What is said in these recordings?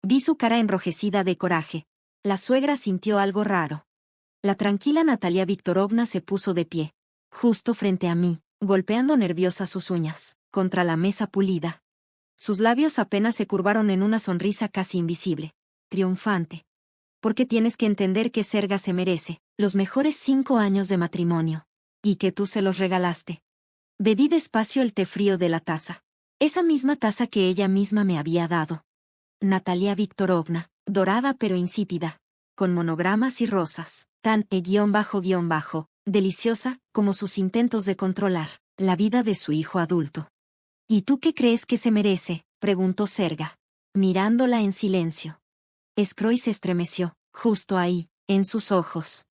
Vi su cara enrojecida de coraje. La suegra sintió algo raro. La tranquila Natalia Viktorovna se puso de pie, justo frente a mí, golpeando nerviosa sus uñas, contra la mesa pulida. Sus labios apenas se curvaron en una sonrisa casi invisible, triunfante. Porque tienes que entender que Serga se merece los mejores 5 años de matrimonio. Y que tú se los regalaste. Bebí despacio el té frío de la taza. Esa misma taza que ella misma me había dado. Natalia Viktorovna, dorada pero insípida, con monogramas y rosas, tan deliciosa como sus intentos de controlar la vida de su hijo adulto. ¿Y tú qué crees que se merece?, preguntó Serga, mirándola en silencio. Scroy se estremeció, justo ahí, en sus ojos.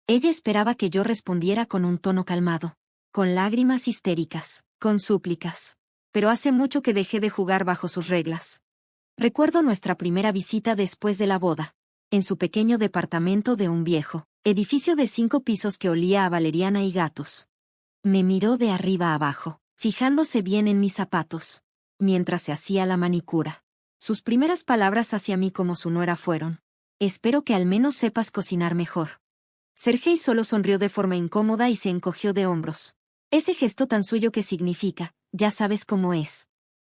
Ella esperaba que yo respondiera con un tono calmado, con lágrimas histéricas, con súplicas. Pero hace mucho que dejé de jugar bajo sus reglas. Recuerdo nuestra primera visita después de la boda, en su pequeño departamento de un viejo edificio de 5 pisos que olía a valeriana y gatos. Me miró de arriba a abajo, fijándose bien en mis zapatos, mientras se hacía la manicura. Sus primeras palabras hacia mí como su nuera fueron: espero que al menos sepas cocinar mejor. Sergei solo sonrió de forma incómoda y se encogió de hombros. Ese gesto tan suyo que significa, ya sabes cómo es.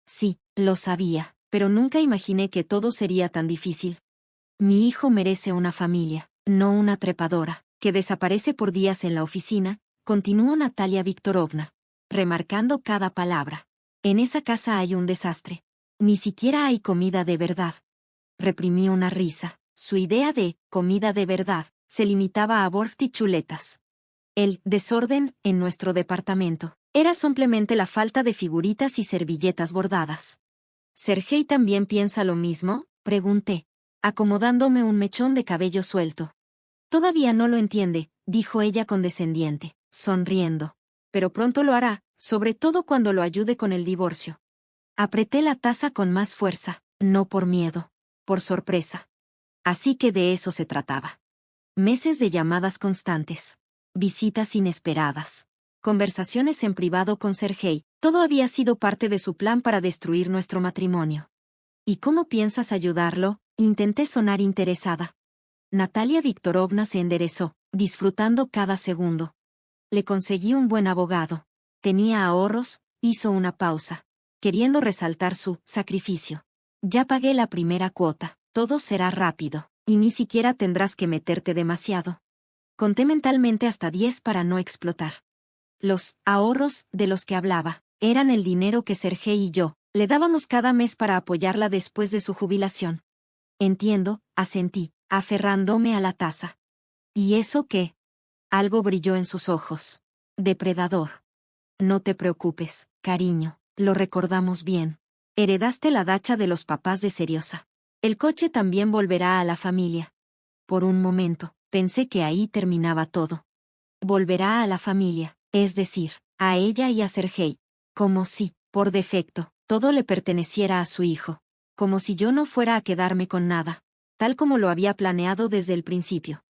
Sí, lo sabía, pero nunca imaginé que todo sería tan difícil. Mi hijo merece una familia, no una trepadora, que desaparece por días en la oficina, continuó Natalia Viktorovna, remarcando cada palabra. En esa casa hay un desastre. Ni siquiera hay comida de verdad. Reprimí una risa. Su idea de comida de verdad se limitaba a bort y chuletas. El desorden en nuestro departamento era simplemente la falta de figuritas y servilletas bordadas. ¿Sergei también piensa lo mismo?, pregunté, acomodándome un mechón de cabello suelto. Todavía no lo entiende, dijo ella condescendiente, sonriendo. Pero pronto lo hará, sobre todo cuando lo ayude con el divorcio. Apreté la taza con más fuerza, no por miedo, por sorpresa. Así que de eso se trataba. Meses de llamadas constantes, visitas inesperadas, conversaciones en privado con Sergei, todo había sido parte de su plan para destruir nuestro matrimonio. ¿Y cómo piensas ayudarlo?, intenté sonar interesada. Natalia Viktorovna se enderezó, disfrutando cada segundo. Le conseguí un buen abogado. Tenía ahorros, hizo una pausa, queriendo resaltar su sacrificio. Ya pagué la primera cuota, todo será rápido, y ni siquiera tendrás que meterte demasiado. Conté mentalmente hasta 10 para no explotar. Los ahorros de los que hablaba eran el dinero que Sergei y yo le dábamos cada mes para apoyarla después de su jubilación. Entiendo, asentí, aferrándome a la taza. ¿Y eso qué? Algo brilló en sus ojos. Depredador. No te preocupes, cariño, lo recordamos bien. Heredaste la dacha de los papás de Seriosa. El coche también volverá a la familia. Por un momento, pensé que ahí terminaba todo. Volverá a la familia, es decir, a ella y a Sergei. Como si, por defecto, todo le perteneciera a su hijo. Como si yo no fuera a quedarme con nada, tal como lo había planeado desde el principio.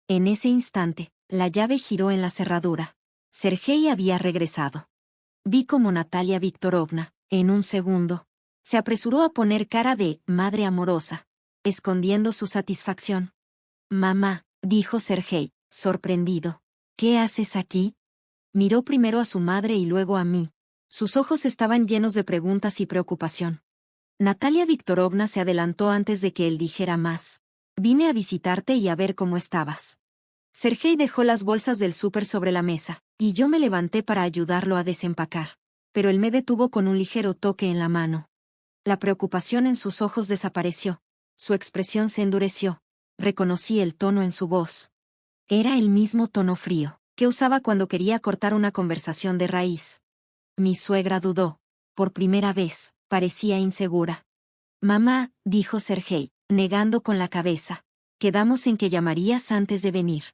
En ese instante, la llave giró en la cerradura. Sergei había regresado. Vi como Natalia Viktorovna, en un segundo, se apresuró a poner cara de madre amorosa, escondiendo su satisfacción. «Mamá», dijo Sergei, sorprendido. «¿Qué haces aquí?». Miró primero a su madre y luego a mí. Sus ojos estaban llenos de preguntas y preocupación. Natalia Viktorovna se adelantó antes de que él dijera más. «Vine a visitarte y a ver cómo estabas». Sergei dejó las bolsas del súper sobre la mesa, y yo me levanté para ayudarlo a desempacar. Pero él me detuvo con un ligero toque en la mano. La preocupación en sus ojos desapareció. Su expresión se endureció. Reconocí el tono en su voz. Era el mismo tono frío que usaba cuando quería cortar una conversación de raíz. Mi suegra dudó. Por primera vez, parecía insegura. «Mamá», dijo Sergei, negando con la cabeza. «Quedamos en que llamarías antes de venir».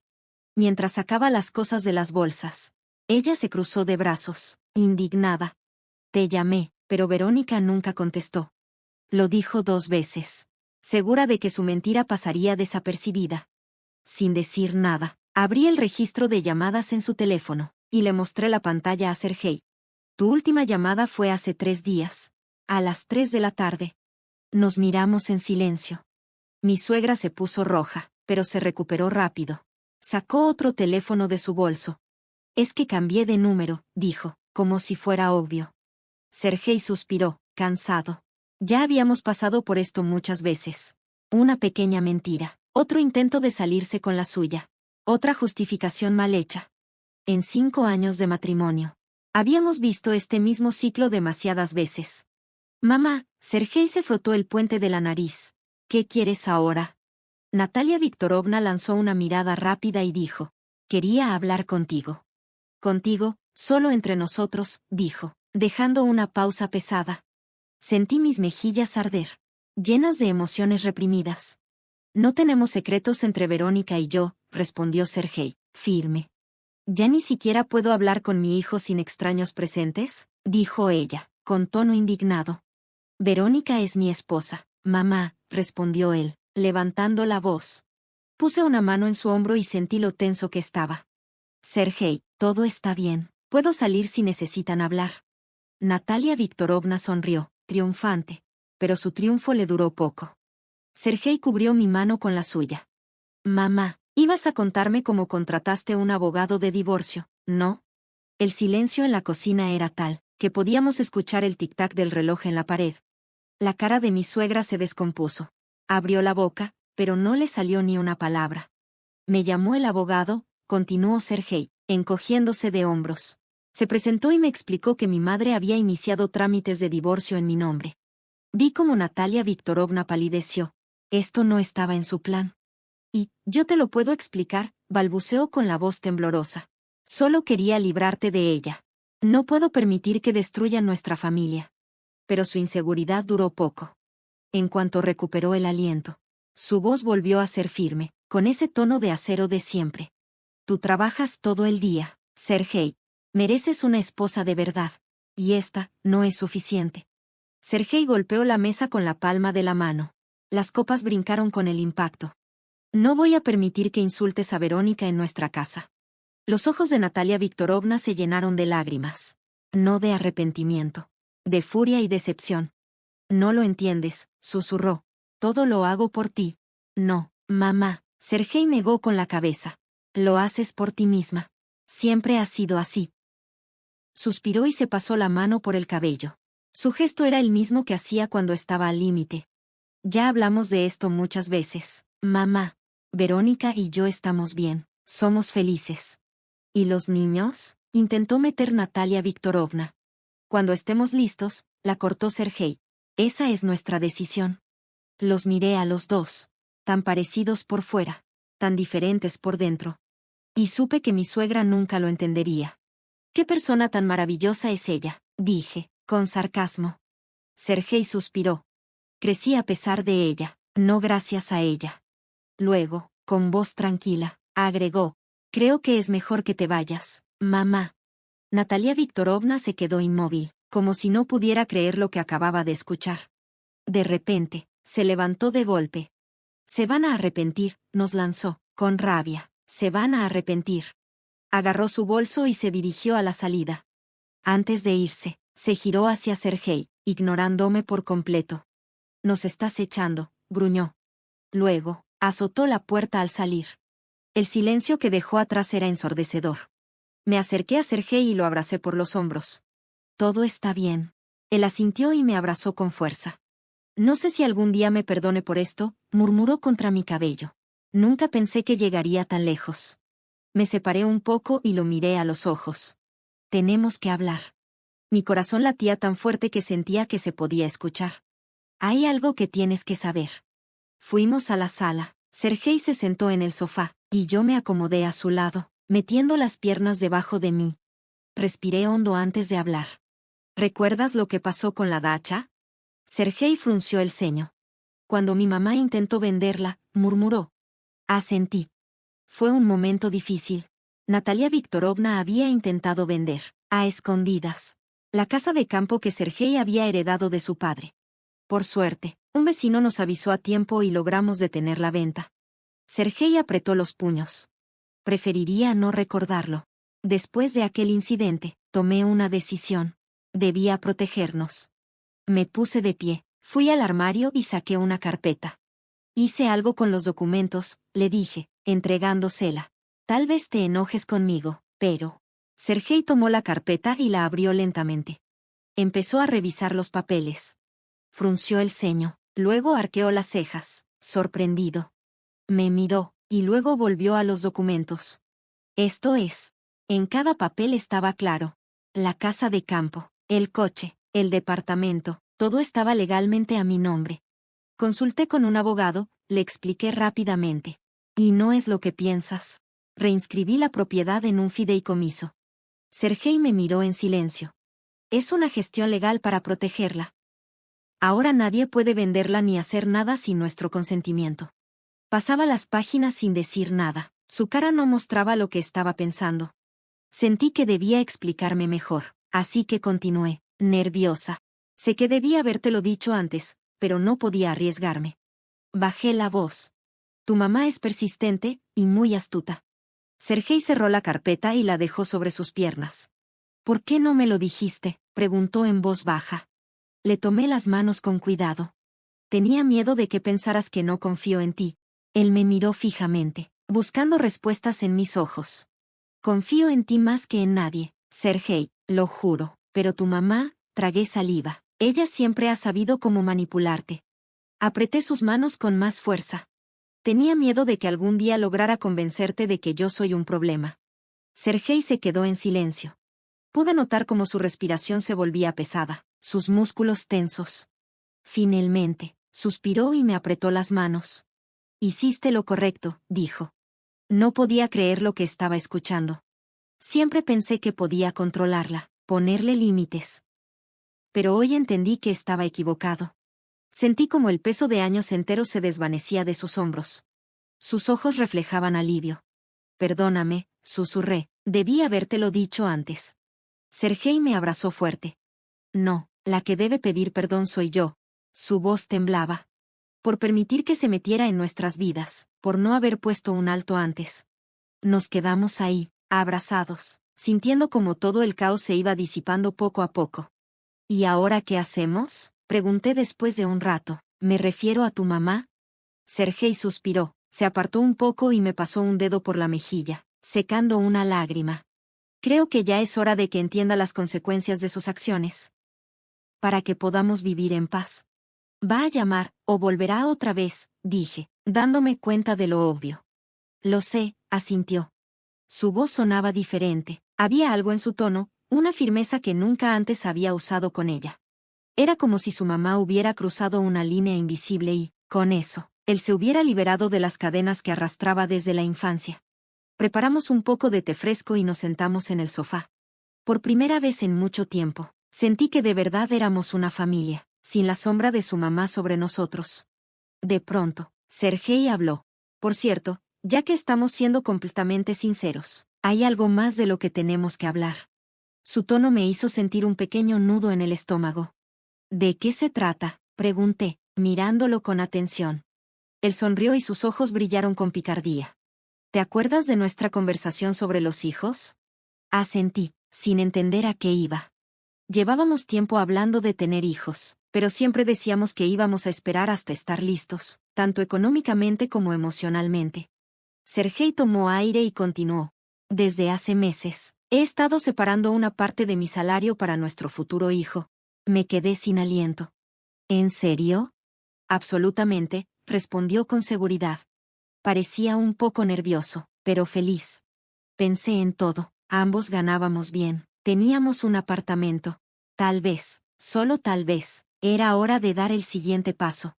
Mientras sacaba las cosas de las bolsas, ella se cruzó de brazos, indignada. «Te llamé, pero Verónica nunca contestó». Lo dijo 2 veces, segura de que su mentira pasaría desapercibida. Sin decir nada, abrí el registro de llamadas en su teléfono, y le mostré la pantalla a Sergei. «Tu última llamada fue hace 3 días, a las 3 de la tarde». Nos miramos en silencio. Mi suegra se puso roja, pero se recuperó rápido. Sacó otro teléfono de su bolso. Es que cambié de número, dijo, como si fuera obvio. Sergei suspiró, cansado. Ya habíamos pasado por esto muchas veces. Una pequeña mentira, otro intento de salirse con la suya, otra justificación mal hecha. En 5 años de matrimonio, habíamos visto este mismo ciclo demasiadas veces. Mamá, Sergei se frotó el puente de la nariz. ¿Qué quieres ahora? Natalia Viktorovna lanzó una mirada rápida y dijo, quería hablar contigo. Contigo, solo entre nosotros, dijo, dejando una pausa pesada. Sentí mis mejillas arder, llenas de emociones reprimidas. No tenemos secretos entre Verónica y yo, respondió Sergei, firme. ¿Ya ni siquiera puedo hablar con mi hijo sin extraños presentes? Dijo ella, con tono indignado. Verónica es mi esposa, mamá, respondió él, levantando la voz. Puse una mano en su hombro y sentí lo tenso que estaba. Sergei, todo está bien, puedo salir si necesitan hablar. Natalia Viktorovna sonrió, triunfante, pero su triunfo le duró poco. Sergei cubrió mi mano con la suya. Mamá, ibas a contarme cómo contrataste un abogado de divorcio, ¿no? El silencio en la cocina era tal, que podíamos escuchar el tic-tac del reloj en la pared. La cara de mi suegra se descompuso. Abrió la boca, pero no le salió ni una palabra. Me llamó el abogado, continuó Sergei, encogiéndose de hombros. Se presentó y me explicó que mi madre había iniciado trámites de divorcio en mi nombre. Vi cómo Natalia Viktorovna palideció. Esto no estaba en su plan. Y, yo te lo puedo explicar, balbuceó con la voz temblorosa. Solo quería librarte de ella. No puedo permitir que destruyan nuestra familia. Pero su inseguridad duró poco. En cuanto recuperó el aliento, su voz volvió a ser firme, con ese tono de acero de siempre. Tú trabajas todo el día, Sergei. Mereces una esposa de verdad. Y esta, no es suficiente. Sergei golpeó la mesa con la palma de la mano. Las copas brincaron con el impacto. No voy a permitir que insultes a Verónica en nuestra casa. Los ojos de Natalia Viktorovna se llenaron de lágrimas. No de arrepentimiento. De furia y decepción. No lo entiendes, susurró. Todo lo hago por ti. No, mamá, Sergei negó con la cabeza. Lo haces por ti misma. Siempre has sido así. Suspiró y se pasó la mano por el cabello. Su gesto era el mismo que hacía cuando estaba al límite. Ya hablamos de esto muchas veces, mamá. Verónica y yo estamos bien, somos felices. ¿Y los niños? Intentó meter Natalia Viktorovna. Cuando estemos listos, la cortó Sergei. Esa es nuestra decisión. Los miré a los dos. Tan parecidos por fuera, tan diferentes por dentro. Y supe que mi suegra nunca lo entendería. «¿Qué persona tan maravillosa es ella?», dije, con sarcasmo. Sergei suspiró. Crecí a pesar de ella, no gracias a ella. Luego, con voz tranquila, agregó, «Creo que es mejor que te vayas, mamá». Natalia Viktorovna se quedó inmóvil, como si no pudiera creer lo que acababa de escuchar. De repente, se levantó de golpe. «Se van a arrepentir», nos lanzó, con rabia. «Se van a arrepentir». Agarró su bolso y se dirigió a la salida. Antes de irse, se giró hacia Sergei, ignorándome por completo. «Nos estás echando», gruñó. Luego, azotó la puerta al salir. El silencio que dejó atrás era ensordecedor. Me acerqué a Sergei y lo abracé por los hombros. «Todo está bien». Él asintió y me abrazó con fuerza. «No sé si algún día me perdone por esto», murmuró contra mi cabello. Nunca pensé que llegaría tan lejos. Me separé un poco y lo miré a los ojos. «Tenemos que hablar». Mi corazón latía tan fuerte que sentía que se podía escuchar. «Hay algo que tienes que saber». Fuimos a la sala. Sergei se sentó en el sofá, y yo me acomodé a su lado, metiendo las piernas debajo de mí. Respiré hondo antes de hablar. «¿Recuerdas lo que pasó con la dacha?». Sergei frunció el ceño. «Cuando mi mamá intentó venderla», murmuró. Asentí. Fue un momento difícil. Natalia Viktorovna había intentado vender, a escondidas, la casa de campo que Sergei había heredado de su padre. Por suerte, un vecino nos avisó a tiempo y logramos detener la venta. Sergei apretó los puños. Preferiría no recordarlo. Después de aquel incidente, tomé una decisión. Debía protegernos. Me puse de pie, Fui al armario y saqué una carpeta. Hice algo con los documentos, le dije, entregándosela. Tal vez te enojes conmigo, pero... Sergei tomó la carpeta y la abrió lentamente. Empezó a revisar los papeles. Frunció el ceño, luego arqueó las cejas, sorprendido. Me miró, y luego volvió a los documentos. Esto es. En cada papel estaba claro. La casa de campo, el coche, el departamento, todo estaba legalmente a mi nombre. Consulté con un abogado, le expliqué rápidamente. Y no es lo que piensas. Reinscribí la propiedad en un fideicomiso. Sergei me miró en silencio. Es una gestión legal para protegerla. Ahora nadie puede venderla ni hacer nada sin nuestro consentimiento. Pasaba las páginas sin decir nada. Su cara no mostraba lo que estaba pensando. Sentí que debía explicarme mejor, así que continué, nerviosa. Sé que debía habértelo dicho antes, pero no podía arriesgarme. Bajé la voz. Tu mamá es persistente y muy astuta. Sergei cerró la carpeta y la dejó sobre sus piernas. ¿Por qué no me lo dijiste?, preguntó en voz baja. Le tomé las manos con cuidado. Tenía miedo de que pensaras que no confío en ti. Él me miró fijamente, buscando respuestas en mis ojos. Confío en ti más que en nadie, Sergei, lo juro, pero tu mamá, tragué saliva. Ella siempre ha sabido cómo manipularte. Apreté sus manos con más fuerza. Tenía miedo de que algún día lograra convencerte de que yo soy un problema. Sergei se quedó en silencio. Pude notar cómo su respiración se volvía pesada, sus músculos tensos. Finalmente, suspiró y me apretó las manos. Hiciste lo correcto, dijo. No podía creer lo que estaba escuchando. Siempre pensé que podía controlarla, ponerle límites. Pero hoy entendí que estaba equivocado. Sentí como el peso de años enteros se desvanecía de sus hombros. Sus ojos reflejaban alivio. Perdóname, susurré, debí habértelo dicho antes. Sergei me abrazó fuerte. No, la que debe pedir perdón soy yo. Su voz temblaba. Por permitir que se metiera en nuestras vidas, por no haber puesto un alto antes. Nos quedamos ahí, abrazados, sintiendo como todo el caos se iba disipando poco a poco. ¿Y ahora qué hacemos?, pregunté después de un rato. ¿Me refiero a tu mamá? Sergei suspiró, se apartó un poco y me pasó un dedo por la mejilla, secando una lágrima. Creo que ya es hora de que entienda las consecuencias de sus acciones. Para que podamos vivir en paz. Va a llamar, o volverá otra vez, dije, dándome cuenta de lo obvio. Lo sé, asintió. Su voz sonaba diferente, había algo en su tono, una firmeza que nunca antes había usado con ella. Era como si su mamá hubiera cruzado una línea invisible y, con eso, él se hubiera liberado de las cadenas que arrastraba desde la infancia. Preparamos un poco de té fresco y nos sentamos en el sofá. Por primera vez en mucho tiempo, sentí que de verdad éramos una familia, sin la sombra de su mamá sobre nosotros. De pronto, Sergei habló. Por cierto, ya que estamos siendo completamente sinceros, hay algo más de lo que tenemos que hablar. Su tono me hizo sentir un pequeño nudo en el estómago. ¿De qué se trata?, pregunté, mirándolo con atención. Él sonrió y sus ojos brillaron con picardía. ¿Te acuerdas de nuestra conversación sobre los hijos? Asentí, sin entender a qué iba. Llevábamos tiempo hablando de tener hijos, pero siempre decíamos que íbamos a esperar hasta estar listos, tanto económicamente como emocionalmente. Sergei tomó aire y continuó. Desde hace meses, he estado separando una parte de mi salario para nuestro futuro hijo. Me quedé sin aliento. ¿En serio? Absolutamente, respondió con seguridad. Parecía un poco nervioso, pero feliz. Pensé en todo, ambos ganábamos bien, teníamos un apartamento. Tal vez, solo tal vez, era hora de dar el siguiente paso.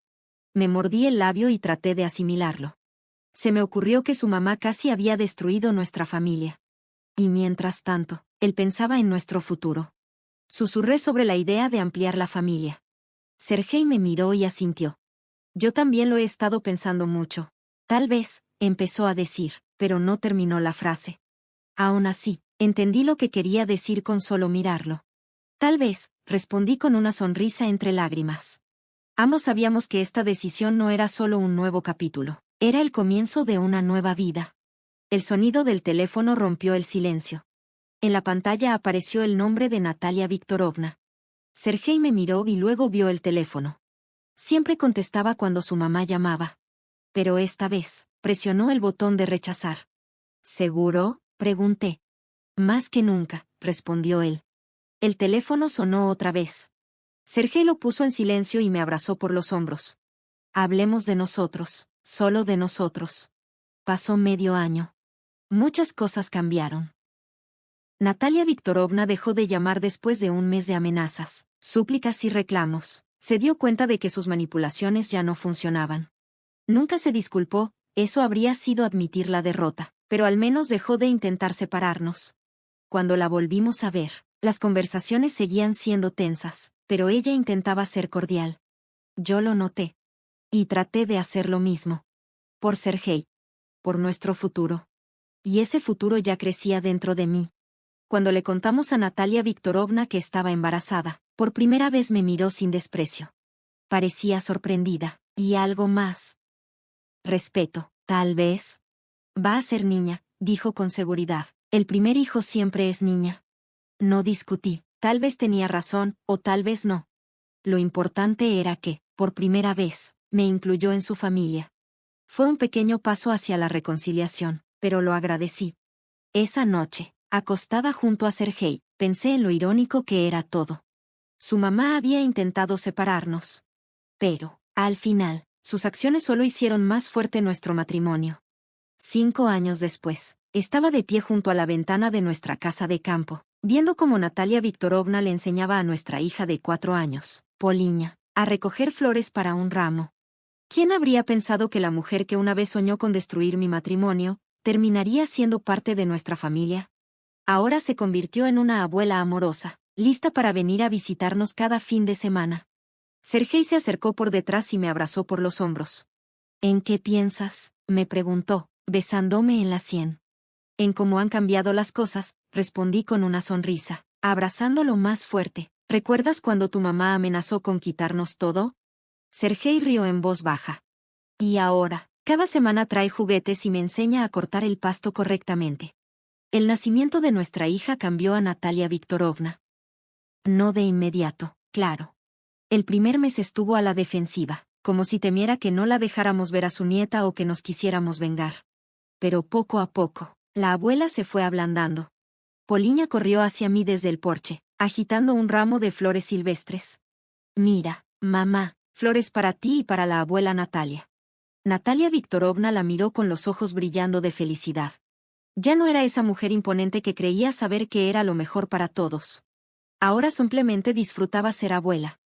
Me mordí el labio y traté de asimilarlo. Se me ocurrió que su mamá casi había destruido nuestra familia. Y mientras tanto, él pensaba en nuestro futuro. Susurré sobre la idea de ampliar la familia. Sergei me miró y asintió. Yo también lo he estado pensando mucho. Tal vez, empezó a decir, pero no terminó la frase. Aún así, entendí lo que quería decir con solo mirarlo. Tal vez, respondí con una sonrisa entre lágrimas. Ambos sabíamos que esta decisión no era solo un nuevo capítulo, era el comienzo de una nueva vida. El sonido del teléfono rompió el silencio. En la pantalla apareció el nombre de Natalia Viktorovna. Sergei me miró y luego vio el teléfono. Siempre contestaba cuando su mamá llamaba. Pero esta vez, presionó el botón de rechazar. ¿Seguro?, pregunté. Más que nunca, respondió él. El teléfono sonó otra vez. Sergei lo puso en silencio y me abrazó por los hombros. Hablemos de nosotros, solo de nosotros. Pasó medio año. Muchas cosas cambiaron. Natalia Viktorovna dejó de llamar después de un mes de amenazas, súplicas y reclamos. Se dio cuenta de que sus manipulaciones ya no funcionaban. Nunca se disculpó, eso habría sido admitir la derrota, pero al menos dejó de intentar separarnos. Cuando la volvimos a ver, las conversaciones seguían siendo tensas, pero ella intentaba ser cordial. Yo lo noté. Y traté de hacer lo mismo. Por Sergei. Por nuestro futuro. Y ese futuro ya crecía dentro de mí. Cuando le contamos a Natalia Viktorovna que estaba embarazada, por primera vez me miró sin desprecio. Parecía sorprendida, y algo más. Respeto, tal vez. Va a ser niña, dijo con seguridad. El primer hijo siempre es niña. No discutí, tal vez tenía razón, o tal vez no. Lo importante era que, por primera vez, me incluyó en su familia. Fue un pequeño paso hacia la reconciliación, pero lo agradecí. Esa noche, acostada junto a Sergei, pensé en lo irónico que era todo. Su mamá había intentado separarnos. Pero, al final, sus acciones solo hicieron más fuerte nuestro matrimonio. 5 años después, estaba de pie junto a la ventana de nuestra casa de campo, viendo cómo Natalia Viktorovna le enseñaba a nuestra hija de 4 años, Poliña, a recoger flores para un ramo. ¿Quién habría pensado que la mujer que una vez soñó con destruir mi matrimonio, terminaría siendo parte de nuestra familia? Ahora se convirtió en una abuela amorosa, lista para venir a visitarnos cada fin de semana. Sergei se acercó por detrás y me abrazó por los hombros. ¿En qué piensas?, me preguntó, besándome en la sien. En cómo han cambiado las cosas, respondí con una sonrisa, abrazándolo más fuerte. ¿Recuerdas cuando tu mamá amenazó con quitarnos todo? Sergei rió en voz baja. Y ahora, cada semana trae juguetes y me enseña a cortar el pasto correctamente. El nacimiento de nuestra hija cambió a Natalia Viktorovna. No de inmediato, claro. El primer mes estuvo a la defensiva, como si temiera que no la dejáramos ver a su nieta o que nos quisiéramos vengar. Pero poco a poco, la abuela se fue ablandando. Poliña corrió hacia mí desde el porche, agitando un ramo de flores silvestres. Mira, mamá, flores para ti y para la abuela Natalia. Natalia Viktorovna la miró con los ojos brillando de felicidad. Ya no era esa mujer imponente que creía saber que era lo mejor para todos. Ahora simplemente disfrutaba ser abuela.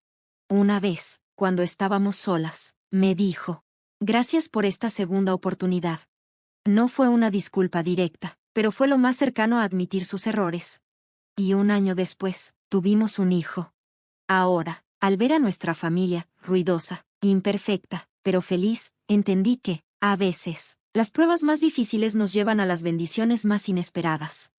Una vez, cuando estábamos solas, me dijo: gracias por esta segunda oportunidad. No fue una disculpa directa, pero fue lo más cercano a admitir sus errores. Y un año después, tuvimos un hijo. Ahora, al ver a nuestra familia, ruidosa, imperfecta, pero feliz, entendí que, a veces, las pruebas más difíciles nos llevan a las bendiciones más inesperadas.